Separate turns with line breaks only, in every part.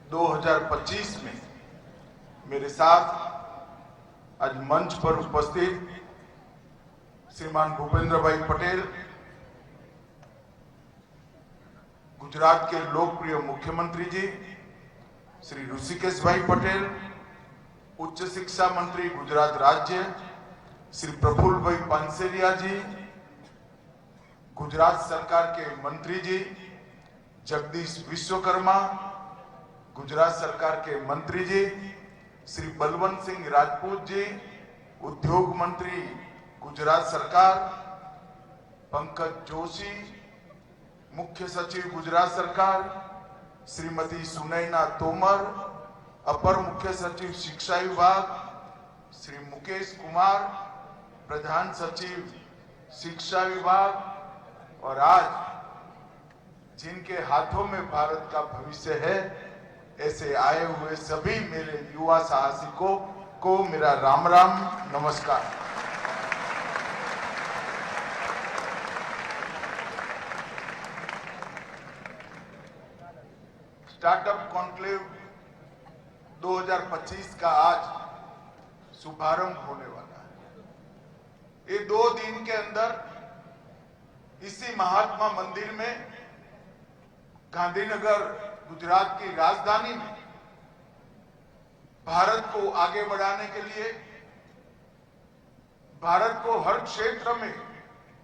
2025 में मेरे साथ आज मंच पर उपस्थित श्रीमान भूपेंद्र भाई पटेल, गुजरात के लोकप्रिय मुख्यमंत्री जी श्री ऋषिकेश भाई पटेल, उच्च शिक्षा मंत्री गुजरात राज्य श्री प्रफुल्ल भाई पानसेरिया जी, गुजरात सरकार के मंत्री जी जगदीश विश्वकर्मा, गुजरात सरकार के मंत्री जी श्री बलवंत सिंह राजपूत जी, उद्योग मंत्री गुजरात सरकार पंकज जोशी, मुख्य सचिव गुजरात सरकार श्रीमती सुनैना तोमर, अपर मुख्य सचिव शिक्षा विभाग श्री मुकेश कुमार, प्रधान सचिव शिक्षा विभाग और आज जिनके हाथों में भारत का भविष्य है, ऐसे आए हुए सभी मेरे युवा साहसिकों को मेरा राम राम नमस्कार। स्टार्टअप कॉन्क्लेव 2025 का आज शुभारंभ होने वाला है। ये 2 दिन के अंदर इसी महात्मा मंदिर में गांधीनगर गुजरात की राजधानी में भारत को आगे बढ़ाने के लिए, भारत को हर क्षेत्र में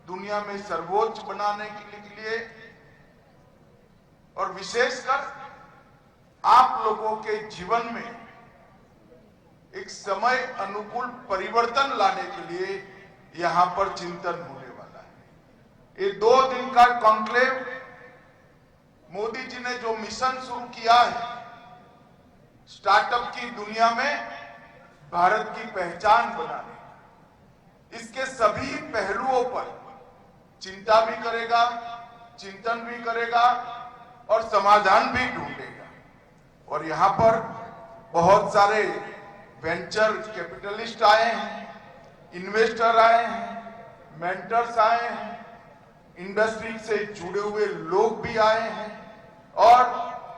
दुनिया में सर्वोच्च बनाने के लिए और विशेषकर आप लोगों के जीवन में एक समय अनुकूल परिवर्तन लाने के लिए यहां पर चिंतन होने वाला है। ये 2 दिन का कॉन्क्लेव मोदी जी ने जो मिशन शुरू किया है, स्टार्टअप की दुनिया में भारत की पहचान बनाने, इसके सभी पहलुओं पर चिंता भी करेगा, चिंतन भी करेगा और समाधान भी ढूंढेगा। और यहां पर बहुत सारे वेंचर कैपिटलिस्ट आए हैं, इन्वेस्टर आए हैं, मेंटर्स आए हैं, इंडस्ट्री से जुड़े हुए लोग भी आए हैं और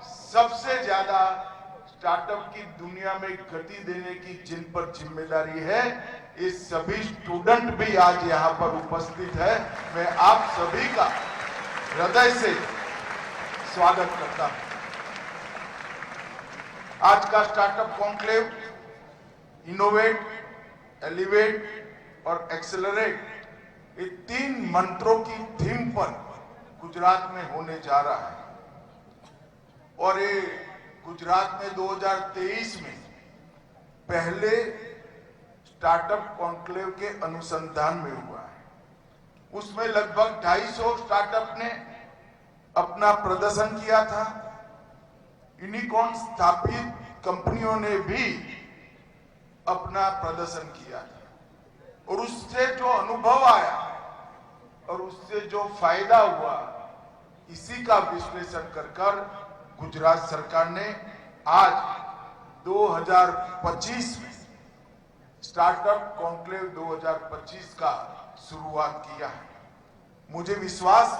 सबसे ज्यादा स्टार्टअप की दुनिया में गति देने की जिन पर जिम्मेदारी है, ये सभी स्टूडेंट भी आज यहाँ पर उपस्थित है। मैं आप सभी का हृदय से स्वागत करता हूं। आज का स्टार्टअप कॉन्क्लेव इनोवेट, एलिवेट और एक्सेलरेट, ये 3 मंत्रों की थीम पर गुजरात में होने जा रहा है। और ये गुजरात में 2023 में पहले स्टार्टअप कॉन्क्लेव के अनुसंधान में हुआ है। उसमें लगभग 250 स्टार्टअप ने अपना प्रदर्शन किया था। यूनिकॉर्न स्थापित कंपनियों ने भी अपना प्रदर्शन किया था और उससे जो अनुभव आया और उससे जो फायदा हुआ, इसी का विश्लेषण कर गुजरात सरकार ने आज 2025 में स्टार्टअप कॉन्क्लेव 2025 का शुरुआत किया है। मुझे विश्वास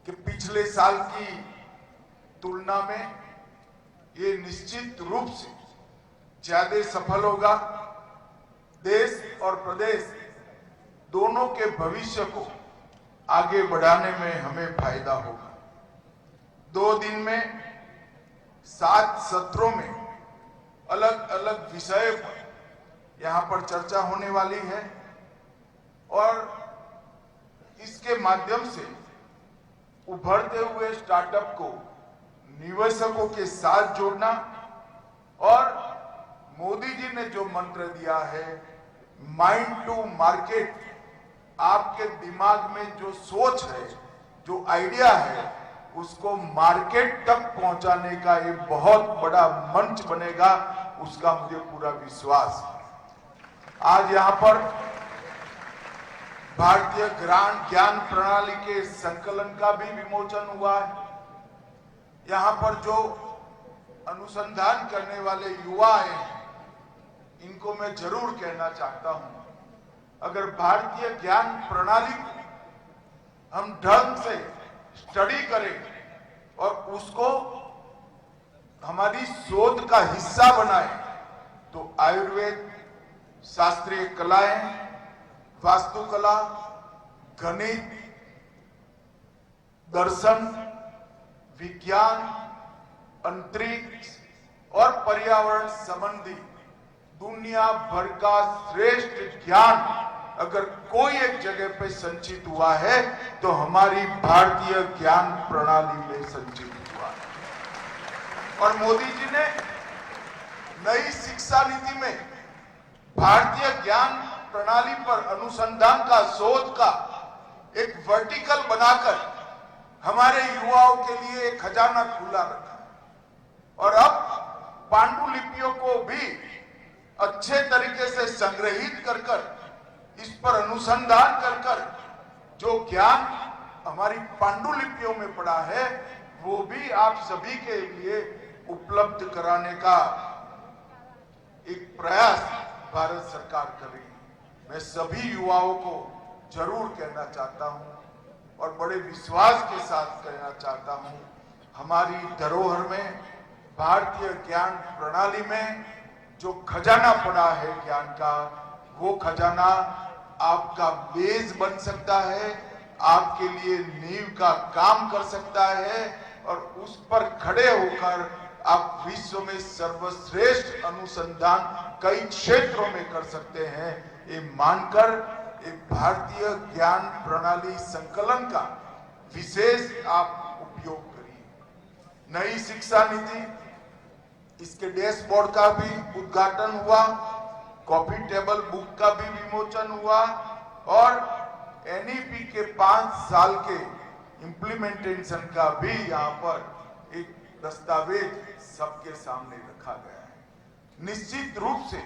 कि पिछले साल की तुलना में ये निश्चित रूप से ज्यादा सफल होगा। देश और प्रदेश दोनों के भविष्य को आगे बढ़ाने में हमें फायदा होगा। 2 दिन में 7 सत्रों में अलग अलग विषयों पर यहाँ पर चर्चा होने वाली है और इसके माध्यम से उभरते हुए स्टार्टअप को निवेशकों के साथ जोड़ना और मोदी जी ने जो मंत्र दिया है, माइंड टू मार्केट, आपके दिमाग में जो सोच है, जो आइडिया है, उसको मार्केट तक पहुंचाने का ये बहुत बड़ा मंच बनेगा, उसका मुझे पूरा विश्वास है। आज यहाँ पर भारतीय ज्ञान प्रणाली के संकलन का भी विमोचन हुआ है। यहाँ पर जो अनुसंधान करने वाले युवा हैं, इनको मैं जरूर कहना चाहता हूं, अगर भारतीय ज्ञान प्रणाली को हम ढंग से स्टडी करें और उसको हमारी शोध का हिस्सा बनाए तो आयुर्वेद, शास्त्रीय कलाएं, वास्तुकला, गणित, दर्शन, विज्ञान, अंतरिक्ष और पर्यावरण संबंधी दुनिया भर का श्रेष्ठ ज्ञान अगर कोई एक जगह पे संचित हुआ है तो हमारी भारतीय ज्ञान प्रणाली में संचित हुआ है। और मोदी जी ने नई शिक्षा नीति में भारतीय ज्ञान प्रणाली पर अनुसंधान का, शोध का एक वर्टिकल बनाकर हमारे युवाओं के लिए एक खजाना खुला रखा और अब पांडुलिपियों को भी अच्छे तरीके से संग्रहित कर कर, इस पर अनुसंधान कर कर जो ज्ञान हमारी पांडुलिपियों में पड़ा है वो भी आप सभी के लिए उपलब्ध कराने का एक प्रयास भारत सरकार कर रही है। मैं सभी युवाओं को जरूर कहना चाहता हूं और बड़े विश्वास के साथ कहना चाहता हूं, हमारी धरोहर में, भारतीय ज्ञान प्रणाली में जो खजाना पड़ा है ज्ञान का, वो खजाना आपका बेस बन सकता है, आपके लिए नींव का काम कर सकता है और उस पर खड़े होकर आप विश्व में सर्वश्रेष्ठ अनुसंधान कई क्षेत्रों में कर सकते हैं। ये मानकर एक भारतीय ज्ञान प्रणाली संकलन का विशेष आप उपयोग करिए। नई शिक्षा नीति, इसके डैशबोर्ड का भी उद्घाटन हुआ, कॉफी टेबल बुक का भी विमोचन हुआ और एनईपी के 5 साल के इम्प्लीमेंटेशन का भी यहाँ पर एक दस्तावेज सबके सामने रखा गया है। निश्चित रूप से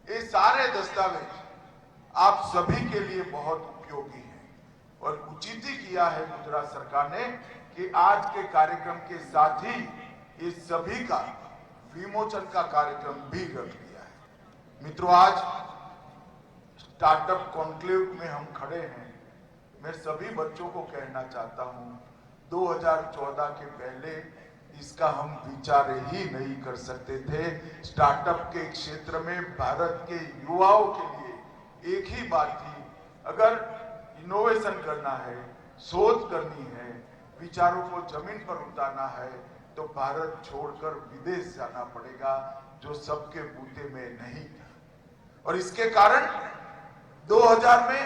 ये सारे दस्तावेज आप सभी के लिए बहुत उपयोगी हैं और उचित ही किया है गुजरात सरकार ने कि आज के कार्यक्रम के साथ ही ये सभी का विमोचन का कार्यक्रम भी रख दिया है। मित्रों, आज स्टार्टअप कॉन्क्लेव में हम खड़े हैं। मैं सभी बच्चों को कहना चाहता हूं, 2014 के पहले इसका हम विचार ही नहीं कर सकते थे। स्टार्टअप के क्षेत्र में भारत के युवाओं के लिए एक ही बात थी, अगर इनोवेशन करना है, शोध करनी है, विचारों को जमीन पर उतारना है तो भारत छोड़कर विदेश जाना पड़ेगा, जो सबके बूते में नहीं था। और इसके कारण 2000 में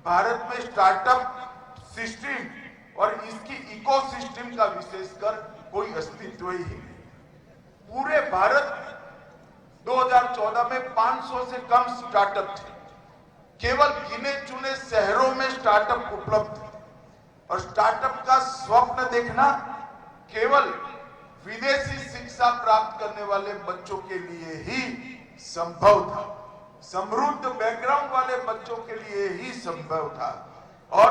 भारत में स्टार्टअप सिस्टम और इसकी इकोसिस्टम का विशेषकर कोई अस्तित्व ही नहीं। पूरे भारत 2014 में 500 से कम स्टार्टअप थे। केवल गिने चुने शहरों में स्टार्टअप उपलब्ध थे और स्टार्टअप का स्वप्न देखना केवल विदेशी शिक्षा प्राप्त करने वाले बच्चों के लिए ही संभव था, समृद्ध बैकग्राउंड वाले बच्चों के लिए ही संभव था और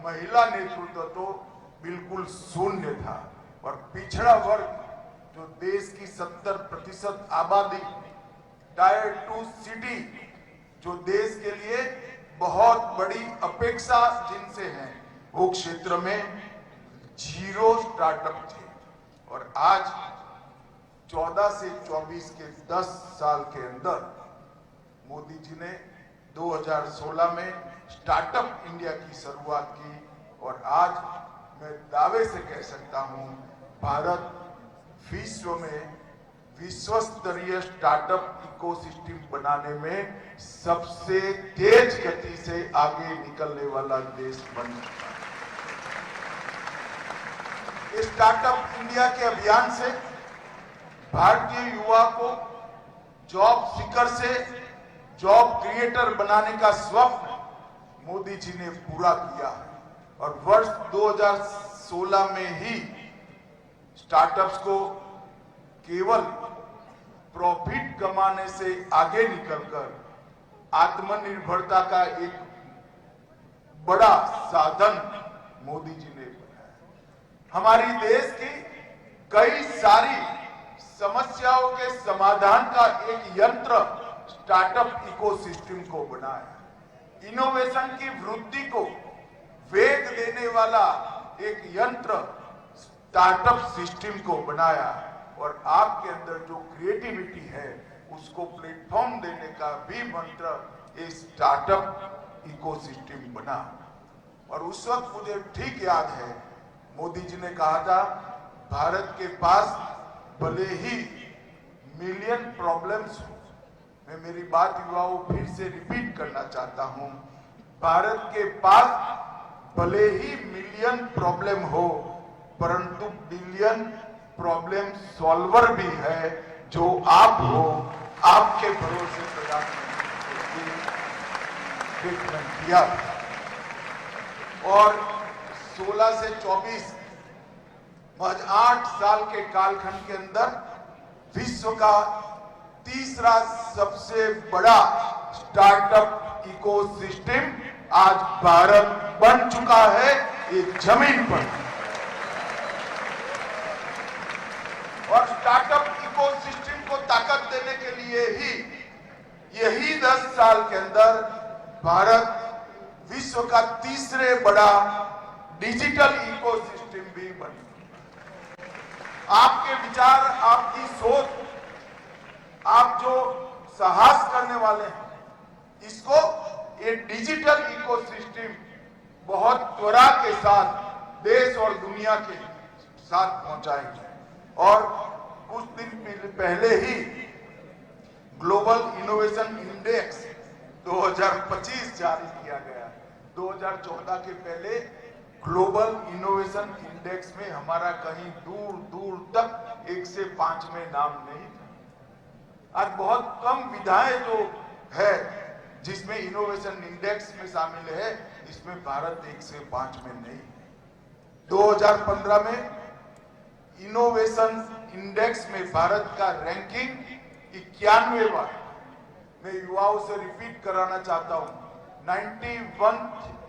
महिला नेतृत्व तो बिल्कुल शून्य था। और पिछड़ा वर्ग, जो देश की 70% आबादी, टायर 2 सिटी, जो देश के लिए बहुत बड़ी अपेक्षा जिनसे है, वो क्षेत्र में 0 स्टार्टअप थे। और आज 14 से 24 के 10 साल के अंदर मोदी जी ने 2016 में स्टार्टअप इंडिया की शुरुआत की और आज मैं दावे से कह सकता हूं, भारत विश्व में विश्व स्तरीय स्टार्टअप इकोसिस्टम बनाने में सबसे तेज गति से आगे निकलने वाला देश बन चुका है। स्टार्टअप इंडिया के अभियान से भारतीय युवा को जॉब सीकर से जॉब क्रिएटर बनाने का स्वप्न मोदी जी ने पूरा किया है और वर्ष 2016 में ही स्टार्टअप्स को केवल प्रॉफिट कमाने से आगे निकलकर आत्मनिर्भरता का एक बड़ा साधन मोदी जी ने बनाया। हमारी देश की कई सारी समस्याओं के समाधान का एक यंत्र स्टार्टअप इकोसिस्टम को बनाया। इनोवेशन की वृद्धि को वेग देने वाला एक यंत्र स्टार्टअप सिस्टम को बनाया और आपके अंदर जो क्रिएटिविटी है उसको प्लेटफॉर्म देने का भी मंत्र ये स्टार्टअप इकोसिस्टम बना। और उस वक्त मुझे ठीक याद है मोदी जी ने कहा था भारत के पास भले ही मिलियन प्रॉब्लम्स हो, मैं मेरी बात युवाओं फिर से रिपीट करना चाहता हूं, भारत के पास भले ही मिलियन प्रॉब्लम हो परंतु बिलियन प्रॉब्लम सॉल्वर भी है जो आप हो, आपके भरोसे प्रधानमंत्री किया। और 16 से 24 महज 8 साल के कालखंड के अंदर विश्व का तीसरा सबसे बड़ा स्टार्टअप इकोसिस्टम आज भारत बन चुका है ये जमीन पर। और स्टार्टअप इकोसिस्टम को ताकत देने के लिए ही यही 10 साल के अंदर भारत विश्व का तीसरे बड़ा डिजिटल इकोसिस्टम भी बन। आपके विचार, आपकी सोच, आप जो साहस करने वाले हैं, इसको ये डिजिटल इकोसिस्टम बहुत त्वरा के साथ देश और दुनिया के साथ पहुंचाएंगे। और कुछ दिन पहले ही ग्लोबल इनोवेशन इंडेक्स 2025 जारी किया गया। 2014 के पहले ग्लोबल इनोवेशन इंडेक्स में हमारा कहीं दूर दूर तक 1 से 5 में नाम नहीं था। आज बहुत कम विधाएं जो है जिसमें इनोवेशन इंडेक्स में शामिल है, इसमें भारत 1 से 5 में नहीं। 2015 में इनोवेशन इंडेक्स में भारत का रैंकिंग 91वां। मैं युवाओं से रिपीट कराना चाहता हूं, 91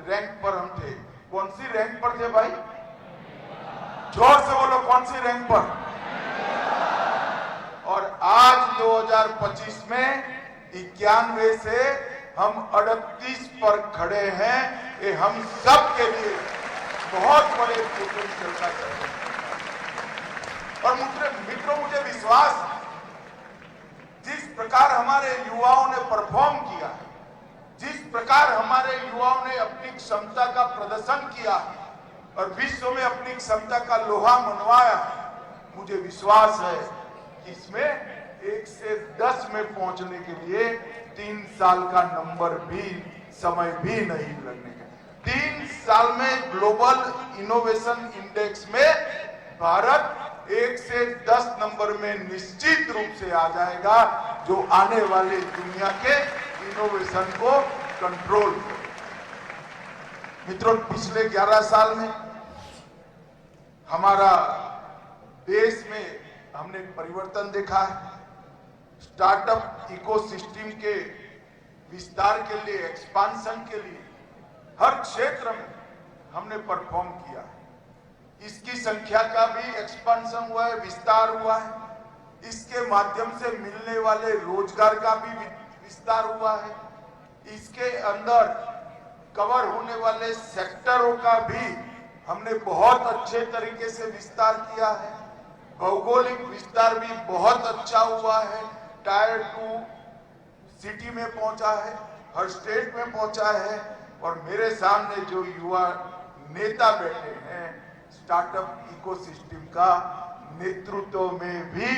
रैंक पर हम थे। कौन सी रैंक पर थे भाई? जोर से बोलो, कौन सी रैंक पर? और आज 2025 में 91 से हम 38 पर खड़े हैं। ये हम सब के लिए बहुत बड़े पोटेंशियल का है। और मित्रों, मुझे विश्वास है जिस प्रकार हमारे युवाओं ने परफॉर्म किया, जिस प्रकार हमारे युवाओं ने अपनी क्षमता का प्रदर्शन किया और विश्व में अपनी क्षमता का लोहा मनवाया, मुझे विश्वास है कि इसमें 1 से 10 में पहुंचने के लिए 3 साल का नंबर भी, समय भी नहीं लगने का। 3 साल में ग्लोबल इनोवेशन इंडेक्स में भारत 1 से 10 नंबर में निश्चित रूप से आ जाएगा, जो आने वाले दुनिया के इनोवेशन को कंट्रोल करे। मित्रों, पिछले 11 साल में हमारा देश में हमने परिवर्तन देखा है। स्टार्टअप इकोसिस्टम के विस्तार के लिए, एक्सपांशन के लिए हर क्षेत्र में हमने परफॉर्म किया है। इसकी संख्या का भी एक्सपांशन हुआ है, विस्तार हुआ है। इसके माध्यम से मिलने वाले रोजगार का भी विस्तार हुआ है। इसके अंदर कवर होने वाले सेक्टरों का भी हमने बहुत अच्छे तरीके से विस्तार किया है। भौगोलिक विस्तार भी बहुत अच्छा हुआ है। टायर 2 सिटी में पहुंचा है, हर स्टेट में पहुंचा है। और मेरे सामने जो युवा नेता बैठे हैं, स्टार्टअप इकोसिस्टम का नेतृत्व में भी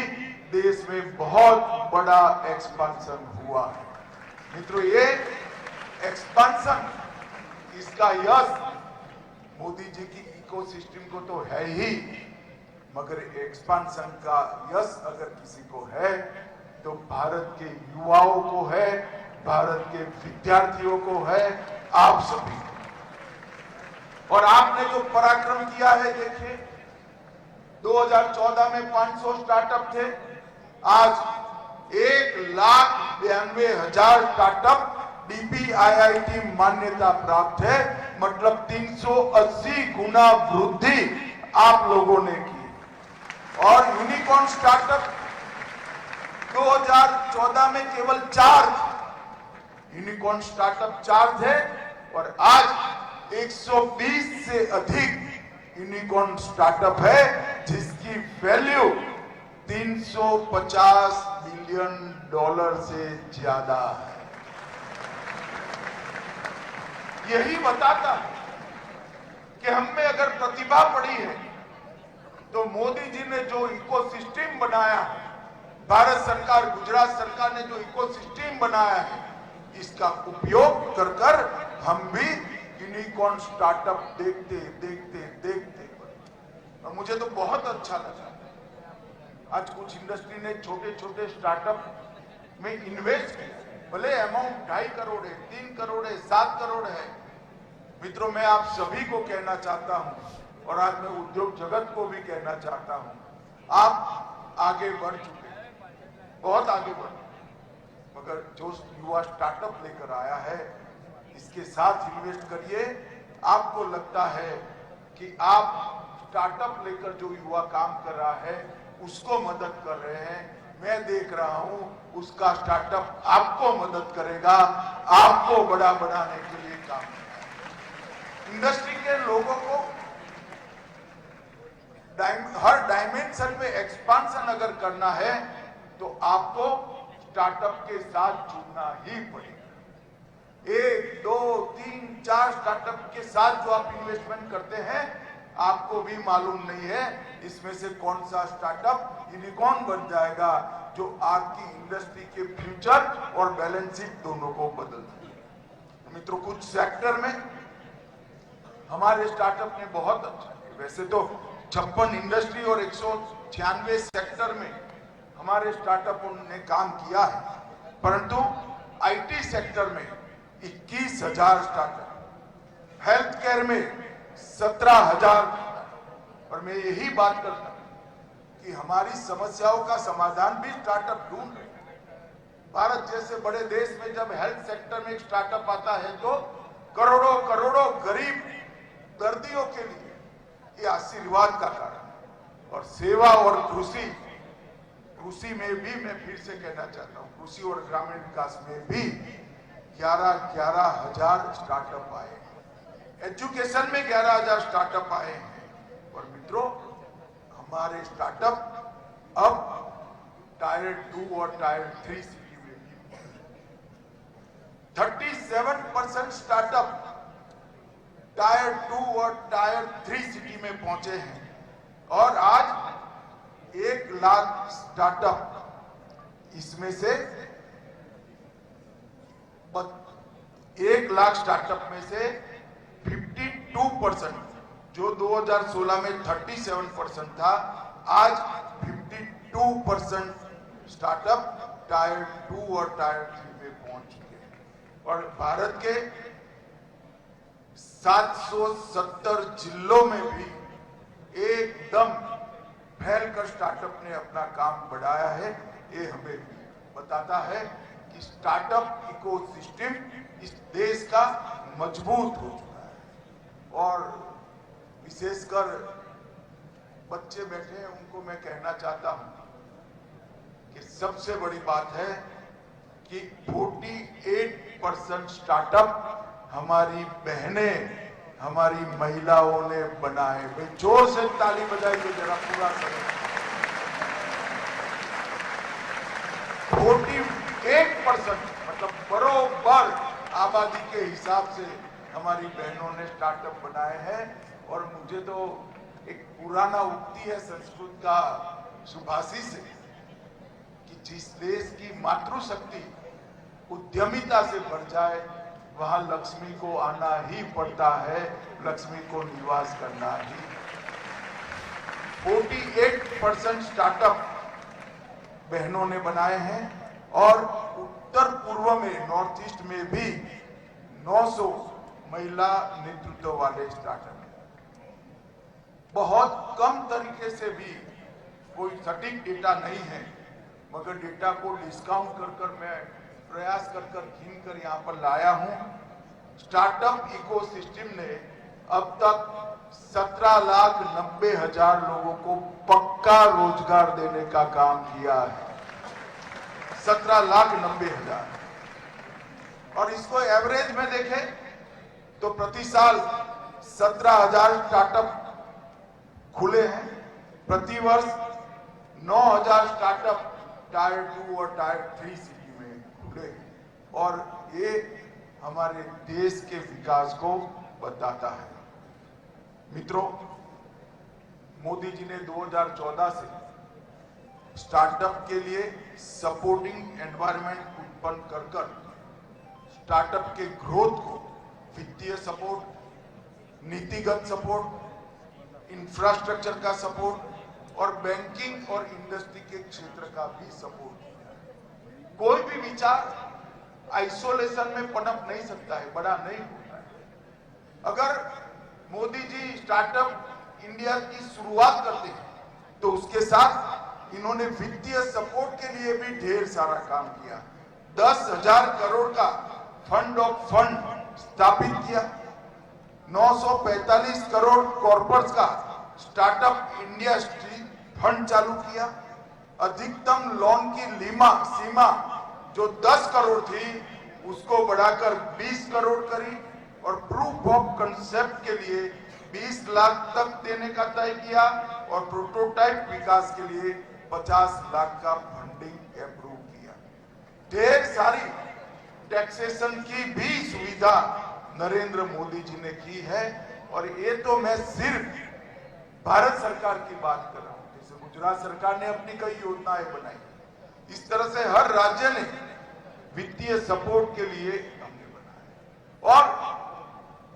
देश में बहुत बड़ा एक्सपांशन हुआ है। मित्रों, ये एक्सपांशन, इसका यश मोदी जी की इकोसिस्टम को तो है ही, मगर एक्सपांशन का यश अगर किसी को है तो भारत के युवाओं को है, भारत के विद्यार्थियों को है, आप सभी को। और आपने जो पराक्रम किया है, देखिए 2014 में 500 स्टार्टअप थे, आज 1,92,000 स्टार्टअप DPIIT मान्यता प्राप्त है। मतलब 380 गुना वृद्धि आप लोगों ने की। और यूनिकॉर्न स्टार्टअप 2014 में केवल 4 यूनिकॉर्न स्टार्टअप 4 थे और आज 120 से अधिक यूनिकॉर्न स्टार्टअप है। जिसकी वैल्यू 350 बिलियन डॉलर से ज्यादा है। यही बताता है कि हम में अगर प्रतिभा पड़ी है तो मोदी जी ने जो इकोसिस्टम बनाया है, भारत सरकार, गुजरात सरकार ने जो इकोसिस्टम बनाया है, इसका उपयोग कर कर हम भी यूनिकॉर्न स्टार्टअप देखते देखते देखते और मुझे तो बहुत अच्छा लगा। आज कुछ इंडस्ट्री ने छोटे छोटे स्टार्टअप में इन्वेस्ट किया, भले अमाउंट 2.5 करोड़ है, 3 करोड़ है, 7 करोड़ है। मित्रों, मैं आप सभी को कहना चाहता हूं और आज मैं उद्योग जगत को भी कहना चाहता हूं, आप आगे बढ़ चुके हैं, बहुत आगे बढ़, मगर जो युवा स्टार्टअप लेकर आया है इसके साथ इन्वेस्ट करिए। आपको लगता है कि आप स्टार्टअप लेकर जो युवा काम कर रहा है उसको मदद कर रहे हैं, मैं देख रहा हूं उसका स्टार्टअप आपको मदद करेगा, आपको बड़ा बनाने के लिए काम करेगा। इंडस्ट्री के लोगों को हर डायमेंशन में एक्सपांशन अगर करना है तो आपको स्टार्टअप के साथ जुड़ना ही पड़ेगा। 1, 2, 3, 4 स्टार्टअप के साथ जो आप इन्वेस्टमेंट करते हैं, आपको भी मालूम नहीं है इसमें से कौन सा स्टार्टअप यूनिकॉर्न बन जाएगा जो आपकी इंडस्ट्री के फ्यूचर और बैलेंस शीट दोनों को बदल देगा। मित्रों, कुछ सेक्टर में हमारे स्टार्टअप ने बहुत अच्छा किया। वैसे तो 56 इंडस्ट्री और 196 सेक्टर में हमारे स्टार्टअप ने काम किया है, परंतु आईटी सेक्टर में 21,000 स्टार्टअप, हेल्थ केयर में 17,000। और मैं यही बात करता हूं कि हमारी समस्याओं का समाधान भी स्टार्टअप ढूंढ रहे हैं। भारत जैसे बड़े देश में जब हेल्थ सेक्टर में एक स्टार्टअप आता है तो करोड़ों करोड़ों गरीब दर्दियों के लिए ये आशीर्वाद का कारण। और सेवा और कृषि में भी मैं फिर से कहना चाहता हूं, कृषि और ग्रामीण विकास में भी 11,000 स्टार्टअप आए हैं। एजुकेशन में 11,000 स्टार्टअप आए हैं। और मित्रों, हमारे स्टार्टअप अब टायर 2 और टायर 3 सिटी में भी 37% स्टार्टअप टायर 2 और टायर 3 सिटी में पहुंचे हैं। और आज 1 लाख स्टार्टअप, इसमें से 1 लाख स्टार्टअप में से 52%, जो 2016 में 37% था, आज 52% स्टार्टअप टायर 2 और टायर 3 में पहुंच चुके हैं। और भारत के 770 जिलों में भी एकदम फैलकर स्टार्टअप ने अपना काम बढ़ाया है। ये हमें बताता है कि स्टार्टअप इकोसिस्टम इस देश का मजबूत हो चुका है। और विशेषकर बच्चे बैठे हैं, उनको मैं कहना चाहता हूं कि सबसे बड़ी बात है कि 48% स्टार्टअप हमारी बहनें, हमारी महिलाओं ने बनाए। मैं जोर से ताली बजाइए जरा पूरा करें। 48% मतलब बरोबर आबादी के हिसाब से हमारी बहनों ने स्टार्टअप बनाए हैं। और मुझे तो एक पुराना उक्ति है संस्कृत का सुभाषित से कि जिस देश की मातृशक्ति उद्यमिता से बढ़ जाए वहां लक्ष्मी को आना ही पड़ता है, लक्ष्मी को निवास करना ही। 48% स्टार्टअप बहनों ने बनाए हैं। और उत्तर पूर्व में, नॉर्थ ईस्ट में भी 900 महिला नेतृत्व वाले स्टार्टअप। बहुत कम तरीके से भी, कोई सटीक डेटा नहीं है, मगर डेटा को डिस्काउंट कर मैं प्रयास कर गिन कर यहां पर लाया हूं। स्टार्टअप इकोसिस्टम ने अब तक 17,90,000 लोगों को पक्का रोजगार देने का काम किया है। 17,90,000। और इसको एवरेज में देखें तो प्रति साल 17,000 स्टार्टअप खुले हैं, प्रतिवर्ष 9,000 स्टार्टअप टायर 2 और टायर 3 सिटी में खुले और ये हमारे देश के विकास को बताता है। मित्रों, मोदी जी ने 2014 से स्टार्टअप के लिए सपोर्टिंग एनवायरनमेंट उत्पन्न कर स्टार्टअप के ग्रोथ को वित्तीय सपोर्ट, नीतिगत सपोर्ट, इंफ्रास्ट्रक्चर का सपोर्ट और बैंकिंग और इंडस्ट्री के क्षेत्र का भी सपोर्ट किया। कोई भी विचार आइसोलेशन में पनप नहीं सकता है, बड़ा नहीं होता है। अगर मोदी जी स्टार्टअप इंडिया की शुरुआत करते हैं तो उसके साथ इन्होंने वित्तीय सपोर्ट के लिए भी ढेर सारा काम किया। 10,000 करोड़ का फंड ऑफ फंड स्थापित किया, 945 करोड़ कॉर्पोरेट्स का स्टार्टअप इंडिया स्ट्रीट फंड चालू किया, अधिकतम लोन की सीमा जो 10 करोड़ थी उसको बढ़ाकर 20 करोड़ करी और प्रूफ ऑफ कंसेप्ट के लिए 20 लाख तक देने का तय किया और प्रोटोटाइप विकास के लिए 50 लाख का फंडिंग अप्रूव किया। ढेर सारी टैक्सेशन की भी सुविधा नरेंद्र मोदी जी ने की है और ये तो मैं सिर्फ भारत सरकार की बात कर रहा हूं। जैसे गुजरात सरकार ने अपनी कई योजनाएं बनाई, इस तरह से हर राज्य ने वित्तीय सपोर्ट के लिए हमने बनाया और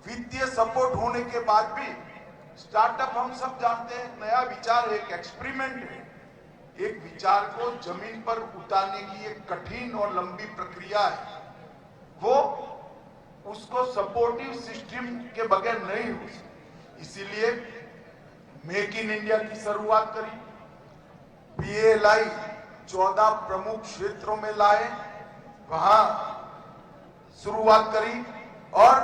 वित्तीय सपोर्ट होने के बाद भी स्टार्टअप, हम सब जानते हैं, नया विचार एक एक्सपेरिमेंट है। एक विचार को जमीन पर उतारने की एक कठिन और लंबी प्रक्रिया है, वो उसको सपोर्टिव सिस्टम के बगैर नहीं हो सकती। इसीलिए मेक इन इंडिया की शुरुआत करी, PLI 14 प्रमुख क्षेत्रों में लाए, वहां शुरुआत करी और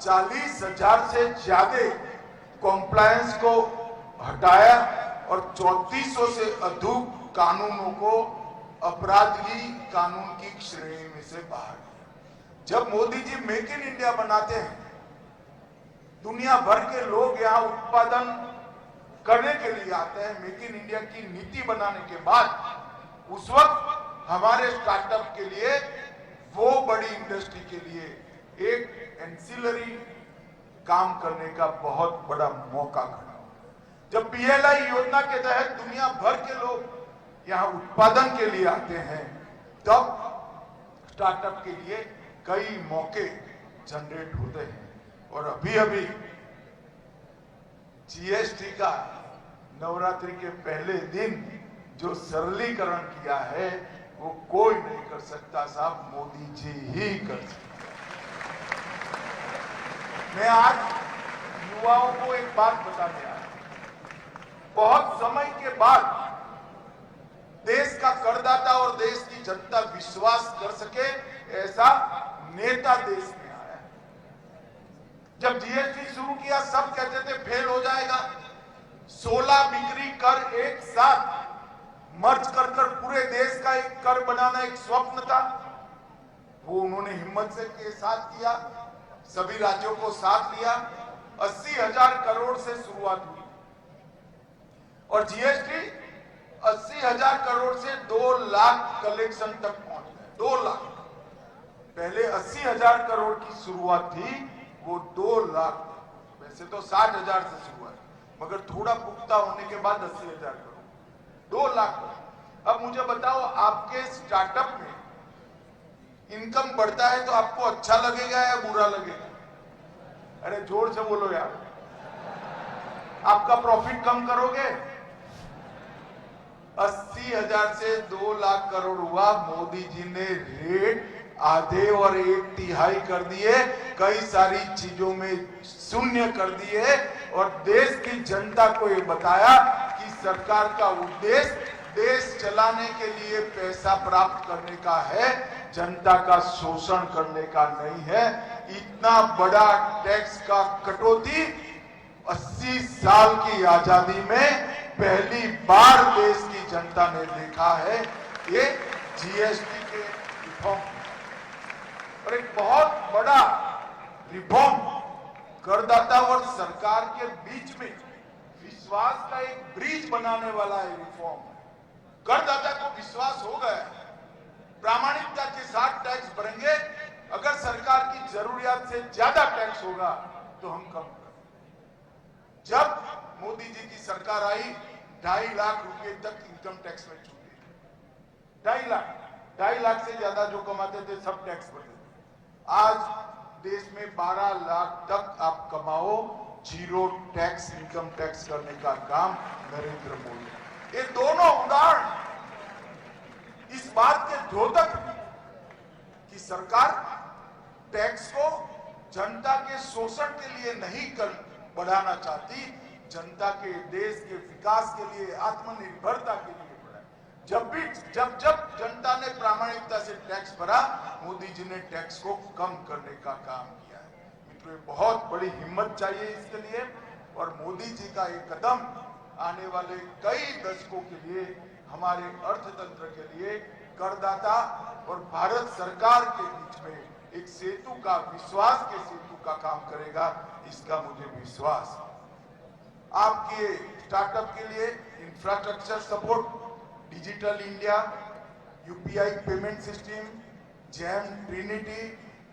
40,000 से ज्यादा कॉम्प्लायंस को हटाया और 3400 से अधिक कानूनों को अपराधी कानून की श्रेणी में से बाहर। जब Modi ji make in India बनाते हैं, दुनिया भर के लोग यहां उत्पादन करने के लिए आते हैं। मेक इन इंडिया की नीति बनाने के बाद उस वक्त हमारे स्टार्टअप के लिए, वो बड़ी इंडस्ट्री के लिए एक एंसिलरी काम करने का बहुत बड़ा मौका खड़ा। जब PLI योजना के तहत दुनिया भर के लोग यहां उत्पादन के लिए आते हैं, तब स्टार्टअप के लिए कई मौके जनरेट होते हैं। और अभी अभी GST का नवरात्रि के पहले दिन जो सरलीकरण किया है, वो कोई नहीं कर सकता साहब, मोदी जी ही कर सकते। मैं आज युवाओं को एक बात बताने आया। बहुत समय के बाद देश का करदाता और देश की जनता विश्वास कर सके ऐसा नेता देश में आया। जब GST शुरू किया, सब कहते थे फेल हो जाएगा। 16 बिक्री कर एक साथ मर्ज कर पूरे देश का एक कर बनाना एक स्वप्न था। वो उन्होंने हिम्मत से के साथ किया, सभी राज्यों को साथ लिया। 80,000 करोड़ से शुरुआत हुई और GST 80,000 करोड़ से 2 लाख कलेक्शन तक पहुंच गए। 2 लाख, पहले 80,000 करोड़ की शुरुआत थी, वो 2 लाख। वैसे तो 60,000 से शुरुआत, मगर थोड़ा पुख्ता होने के बाद 80,000 करोड़, 2 लाख। अब मुझे बताओ, आपके स्टार्टअप में इनकम बढ़ता है तो आपको अच्छा लगेगा या बुरा लगेगा? अरे जोर से बोलो यार। आपका प्रॉफिट कम करोगे? 80,000 से 2 लाख करोड़ हुआ। मोदी जी ने रेट आधे और 1/3 कर दिए, कई सारी चीजों में शून्य कर दिए और देश की जनता को ये बताया कि सरकार का उद्देश्य देश चलाने के लिए पैसा प्राप्त करने का है, जनता का शोषण करने का नहीं है। इतना बड़ा टैक्स का कटौती 80 साल की आजादी में पहली बार देश की जनता ने देखा है। ये GST के रिफॉर्म और एक बहुत बड़ा रिफॉर्म करदाता और सरकार के बीच में विश्वास का एक ब्रिज बनाने वाला है रिफॉर्म। करदाता को विश्वास हो गया, प्रामाणिकता के साथ टैक्स भरेंगे। अगर सरकार की जरूरियात से ज्यादा टैक्स होगा तो हम कम करेंगे। जब मोदी जी की सरकार आई, 2.5 लाख रुपए तक इनकम टैक्स में छूट दी। 2.5 लाख से ज्यादा जो कमाते थे सब टैक्स भरते थे। आज देश में 12 लाख तक आप कमाओ, जीरो टैक्स इनकम टैक्स करने का काम नरेंद्र मोदी। ये दोनों उदाहरण इस बात के द्योतक कि सरकार टैक्स को जनता के शोषण के लिए नहीं बढ़ाना चाहती, जनता के देश के विकास के लिए, आत्मनिर्भरता के लिए बढ़ाए। जब जनता ने प्रामाणिकता से टैक्स भरा, मोदी जी ने टैक्स को कम करने का काम किया है। मित्रों, बहुत बड़ी हिम्मत चाहिए इसके लिए, और मोदी जी का एक कदम आने वाले कई दशकों के लिए, हमारे अर्थतंत्र के लिए, करदाता और भारत सरकार के बीच में एक सेतु का, विश्वास के सेतु का काम करेगा, इसका मुझे विश्वास। आपके स्टार्टअप के लिए infrastructure support, digital India, UPI payment system, jam, Trinity,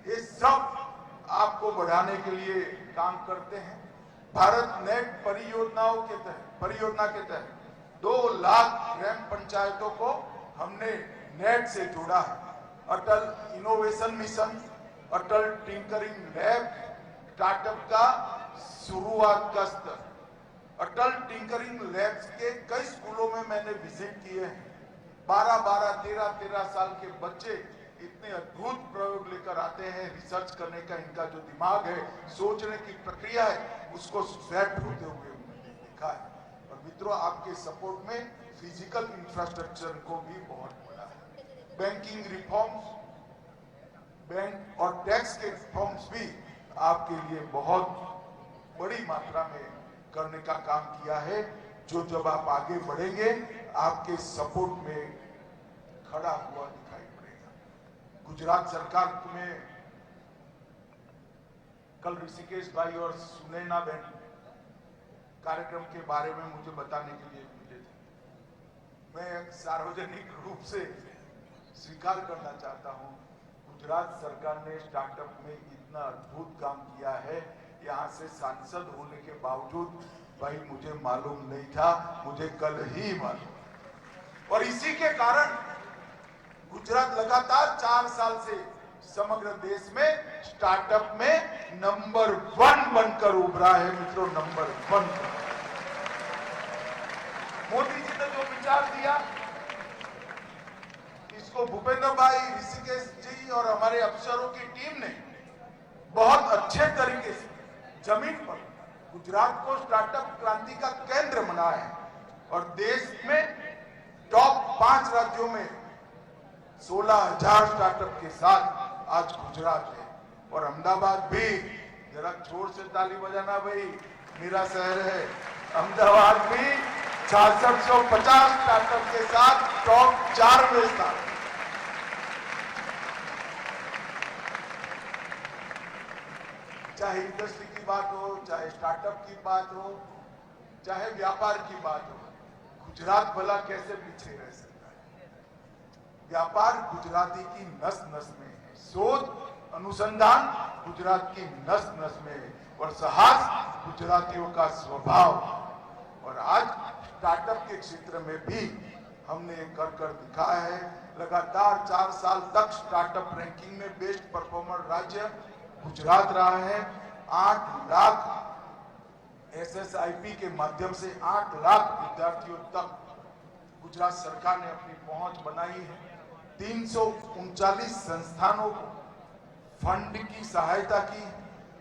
ये सब आपको बढ़ाने के लिए काम करते हैं। भारत नेट परियोजना के तहत 2 लाख ग्राम पंचायतों को हमने नेट से जोड़ा है। अटल इनोवेशन मिशन, अटल टिंकरिंग लैब, स्टार्टअप का शुरुआत का स्तर। अटल टिंकरिंग लैब्स के कई स्कूलों में मैंने विजिट किए हैं। 12-12, 13-13 साल के बच्चे इतने अद्भुत प्रयोग लेकर आते हैं। रिसर्च करने का इनका जो दिमाग है, सोचने की प्रक्रिया है, उसको सेट होते हुए मैंने देखा है। और मित्रों, आपके सपोर्ट में फिजिकल इंफ्रास्ट्रक्चर को भी बहुत बड़ा है। बैंकिंग रिफॉर्म्स, बैंक और टैक्स के रिफॉर्म्स भी आपके लिए बहुत बड़ी मात्रा में करने का काम किया है, जो जब आप आगे बढ़ेंगे आपके सपोर्ट में खड़ा हुआ दिखाई पड़ेगा। गुजरात सरकार में कल ऋषिकेश भाई और सुनैना बहन कार्यक्रम के बारे में मुझे बताने के लिए मिले थे। मैं सार्वजनिक रूप से स्वीकार करना चाहता हूं, गुजरात सरकार ने स्टार्टअप में इतना अद्भुत काम किया है। यहाँ से सांसद होने के बावजूद भाई मुझे मालूम नहीं था, मुझे कल ही मालूम। और इसी के कारण गुजरात लगातार 4 साल से समग्र देश में स्टार्टअप में नंबर 1 बनकर उभरा है। मित्रों, नंबर 1। मोदी जी ने जो विचार दिया, इसको भूपेंद्र भाई, ऋषिकेश जी और हमारे अफसरों की टीम ने बहुत अच्छे तरीके से जमीन पर गुजरात को स्टार्टअप क्रांति का केंद्र बनाया है। और देश में टॉप 5 राज्यों में 16,000 स्टार्टअप के साथ आज गुजरात है। और अहमदाबाद भी, जरा जोर से ताली बजाना भाई, मेरा शहर है। अहमदाबाद भी 6650 स्टार्टअप के साथ टॉप 4 में था। चाहे इंडस्ट्री की बात हो, चाहे स्टार्टअप की बात हो, चाहे व्यापार की बात हो, गुजरात भला कैसे पीछे रह सकता है। व्यापार गुजराती की नस नस में है, शोध अनुसंधान गुजरात की नस नस में है, और साहस गुजरातियों का स्वभाव। और आज स्टार्टअप के क्षेत्र में भी हमने कर दिखाया है। लगातार 4 साल तक स्टार्टअप रैंकिंग में बेस्ट परफॉर्मर राज्य गुजरात रहा है। 8 लाख SSIP के माध्यम से 8 लाख विद्यार्थियों तक गुजरात सरकार ने अपनी पहुंच बनाई है। 339 संस्थानों को फंड की सहायता की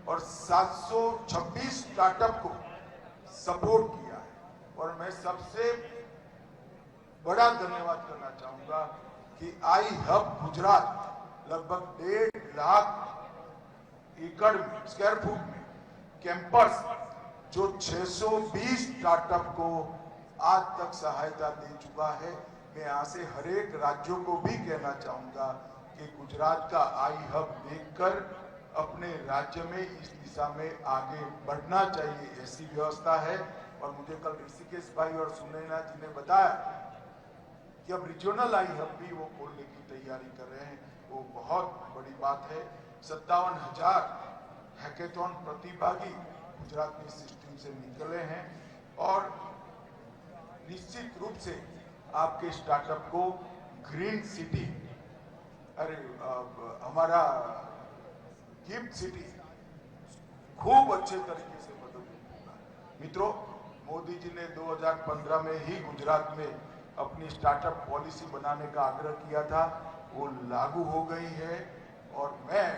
और 726 स्टार्टअप को सपोर्ट किया है। और मैं सबसे बड़ा धन्यवाद करना चाहूंगा कि आई हब गुजरात लगभग 1.5 लाख एकड़ स्क्वायर फुट में कैंपस, जो 620 स्टार्टअप को आज तक सहायता दे चुका है। मैं यहाँ से हर एक राज्यों को भी कहना चाहूंगा कि गुजरात का आई हब देखकर अपने राज्य में इस दिशा में आगे बढ़ना चाहिए। ऐसी व्यवस्था है, और मुझे कल ऋषिकेश भाई और सुनैना जी ने बताया कि अब रीजनल आई हब भी वो खोलने की तैयारी कर रहे हैं। वो बहुत बड़ी बात है। 57,000 हैकेथॉन प्रतिभागी गुजरात की सिस्टम से निकले हैं और निश्चित रूप से आपके स्टार्टअप को ग्रीन सिटी, अरे हमारा गिफ्ट सिटी खूब अच्छे तरीके से मदद मिलेगा। मित्रों, मोदी जी ने 2015 में ही गुजरात में अपनी स्टार्टअप पॉलिसी बनाने का आग्रह किया था, वो लागू हो गई है और मैं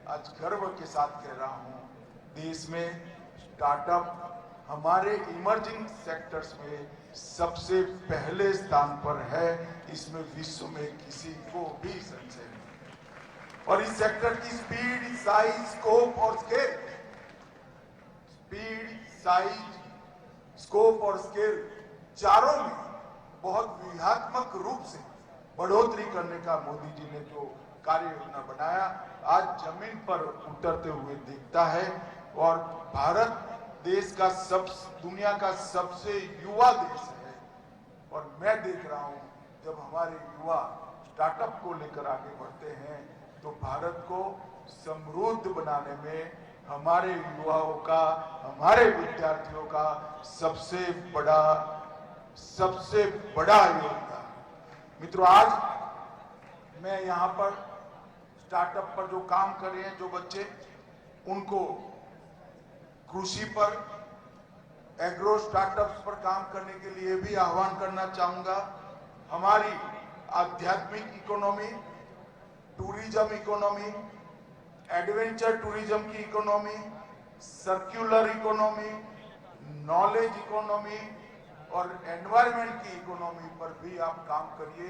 आज गर्व के साथ कह रहा हूं, देश में स्टार्टअप हमारे इमर्जिंग सेक्टर्स में सबसे पहले स्थान पर है। इसमें विश्व में किसी को भी संशय नहीं। और इस सेक्टर की स्पीड, साइज, स्कोप और स्केल, स्पीड, साइज, स्कोप और स्केल चारों में बहुत व्यूहात्मक रूप से बढ़ोतरी करने का मोदी जी ने जो कार्य योजना बनाया आज जमीन पर उतरते हुए दिखता है। और भारत देश का दुनिया का सबसे युवा देश है और मैं देख रहा हूं जब हमारे युवा स्टार्टअप को लेकर आगे बढ़ते हैं तो भारत को समृद्ध बनाने में हमारे युवाओं का, हमारे विद्यार्थियों का सबसे बड़ा योगदान। मित्रों, आज मैं यहाँ पर स्टार्टअप पर जो काम कर रहे हैं जो बच्चे, उनको कृषि पर, एग्रो स्टार्टअप्स पर काम करने के लिए भी आह्वान करना चाहूंगा। हमारी आध्यात्मिक economy, tourism economy, adventure tourism की economy, circular economy, knowledge economy और एनवायरनमेंट की इकोनॉमी पर भी आप काम करिए।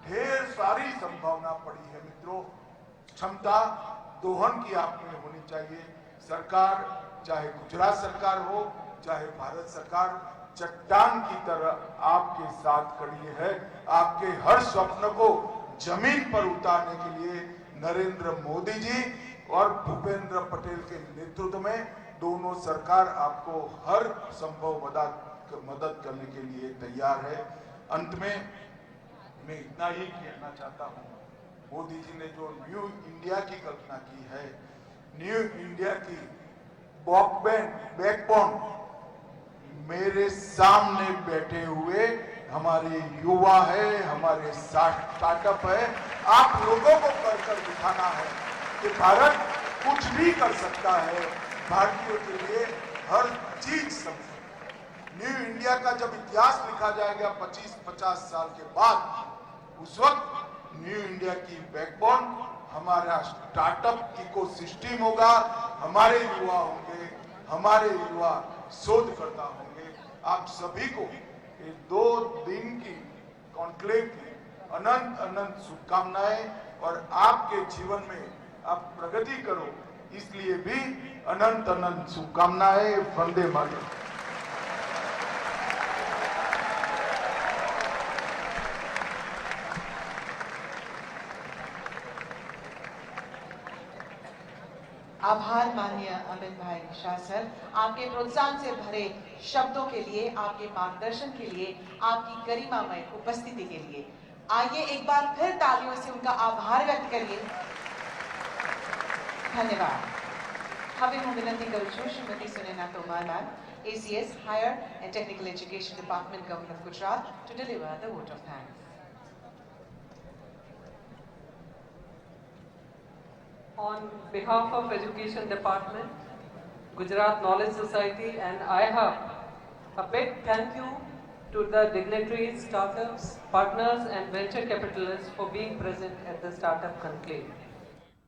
ढेर सारी संभावना पड़ी है मित्रों। क्षमता दोहन की आप में होनी चाहिए। सरकार, चाहे गुजरात सरकार हो चाहे भारत सरकार, चट्टान की तरह आपके साथ खड़ी है। आपके हर स्वप्न को जमीन पर उतारने के लिए नरेंद्र मोदी जी और भूपेंद्र पटेल के नेतृत्व में दोनों सरकार आपको हर संभव मदद करने के लिए तैयार है। अंत में मैं इतना ही कहना चाहता हूं, मोदी जी ने जो न्यू इंडिया की कल्पना की है, न्यू इंडिया की बैकबोन मेरे सामने बैठे हुए हमारे युवा है, हमारे स्टार्टअप है। आप लोगों को कर दिखाना है कि भारत कुछ भी कर सकता है। भारतीयों के लिए हर चीज संभव। न्यू इंडिया का जब इतिहास लिखा जाएगा 25-50 साल के बाद, उस वक्त न्यू इंडिया की बैकबोन हमारा स्टार्टअप इकोसिस्टम होगा, हमारे युवा होंगे, हमारे युवा शोधकर्ता होंगे। आप सभी को ये 2 दिन की कॉन्क्लेव की अनंत अनंत शुभकामनाएं और आपके जीवन में आप प्रगति करो, इसलिए भी अनंत अनंत शुभकामनाएं। वंदे मातरम।
आभार माननीय अमित भाई शाह सर, आपके प्रोत्साहन से भरे शब्दों के लिए, आपके मार्गदर्शन के लिए, आपकी गरिमामय उपस्थिति के लिए। आइए एक बार फिर तालियों से उनका आभार व्यक्त करिए। धन्यवाद। हमें હું વિનંતી કરું છું Shrimati Sunaina Tomar ma'am, ACS Higher and Technical Education Department, Government of Gujarat, to deliver the vote of thanks.
On behalf of Education Department, Gujarat Knowledge Society and iHub, a big thank you to the dignitaries, startups, partners and venture capitalists for being present at the Startup Conclave.